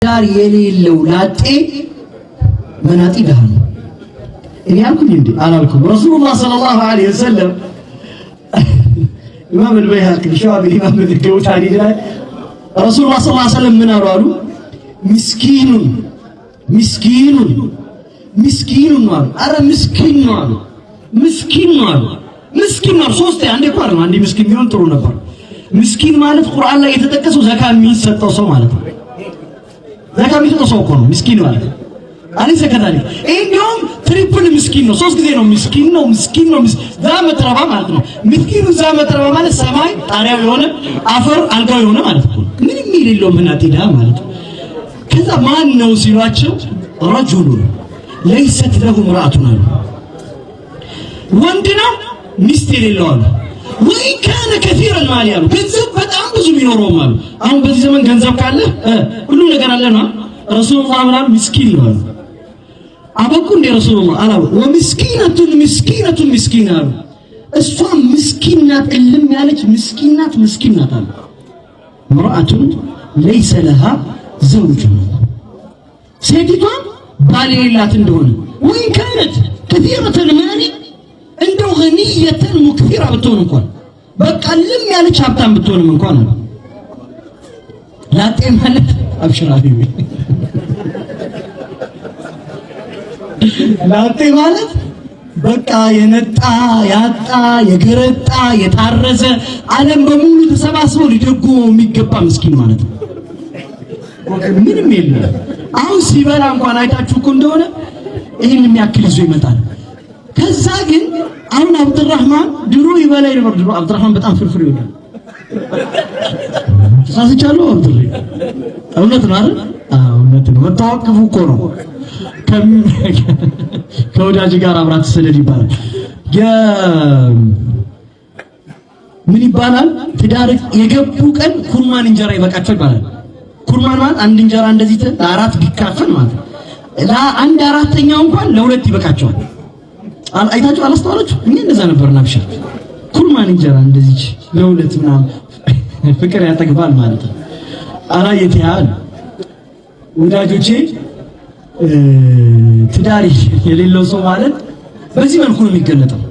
ትዳር የሌለው ላጤ መናጢ ደሃ ነው። እኔ አልኩኝ እንዴ አላልኩም? ረሱላህ ሰለላሁ ዐለይሂ ወሰለም ኢማም አልበይሃቂ ሸዋቢ ኢማም በደገው ታሪክ ላይ ረሱላህ ሰለላሁ ዐለይሂ ወሰለም ምን አሉ? ምስኪኑን አሉ። አረ ምስኪን ነው አሉ። ምስኪን ነው ሶስት አንዴ ቋር ነው። አንዴ ምስኪን ቢሆን ጥሩ ነበር። ምስኪን ማለት ቁርአን ላይ የተጠቀሰው ዘካ የሚሰጠው ሰው ማለት ነው። ዘካ የሚሰጠው ሰው እኮ ነው ምስኪን ማለት አለኝ ዘካታሊ። እንደውም ትሪፕል ምስኪን ነው። ሶስት ጊዜ ነው ምስኪን ነው ዛመትረባ ማለት ነው። ምስኪኑ ዛመትረባ ማለት ሰማይ ጣሪያው የሆነ አፈር አልጋው የሆነ ማለት ነው። ምንም የሌለው ምናጤዳ ማለት ነው። ከዛ ማን ነው ሲሏቸው ረጁሉ ለይሰት ለሁ ምራአቱን አሉ። ወንድ ነው ሚስት የሌለው አሉ። ወይ ካነ ከثير المال ያሉ ገንዘብ በጣም ብዙ የሚኖረው አሉ። አሁን በዚህ ዘመን ገንዘብ ካለ ሁሉ ነገር አለ ነው። ረሱላህ ምናምን ምስኪን ነው አሉ። አበቁ እንደ ረሱላህ አላው ወምስኪነቱን አሉ። እሷ ምስኪን ናት፣ እልም ያለች ምስኪን ናት አሉ። ምራአቱን ليس لها زوج ሴቲቷ ባል የሌላት እንደሆነ ወይ ካነት كثيرة المال እንደው غنية مكثرة ብትሆን እንኳን በቃ ልም ያለች ሀብታም ብትሆንም እንኳን አሉ። ላጤ ማለት አብሽራቢ ላጤ ማለት በቃ የነጣ ያጣ የገረጣ የታረዘ ዓለም በሙሉ ተሰባስበው ሊደጉመው የሚገባ ምስኪን ማለት ነው። ምንም የለም። አሁን ሲበላ እንኳን አይታችሁ እኮ እንደሆነ ይሄን የሚያክል ይዞ ይመጣል። ከዛ ግን አሁን አብዱራህማን ድሮ ይበላ ነበር። ድሮ አብዱራህማን በጣም ፍርፍር ይወዳል። ሳስቻለሁ አብዱራህማን እውነት ነው አይደል? እውነት ነው። ወጣው እኮ ነው። ከወዳጅ ጋር አብራት ተሰደድ ይባላል። ምን ይባላል? ትዳር የገቡ ቀን ኩርማን እንጀራ ይበቃቸው ይባላል። ኩርማን ማለት አንድ እንጀራ እንደዚህ ለአራት ቢካፈል ማለት ነው። ለአንድ አራተኛው እንኳን ለሁለት ይበቃቸዋል። አይታችሁ አላስተዋላችሁ? እኛ እንደዛ ነበርና ብቻ ኩርማን እንጀራ እንደዚህ ለሁለት ምናምን ፍቅር ያጠግባል ማለት ነው። አላየትያል ወዳጆቼ ትዳር የሌለው ሰው ማለት በዚህ መልኩ ነው የሚገለጠው።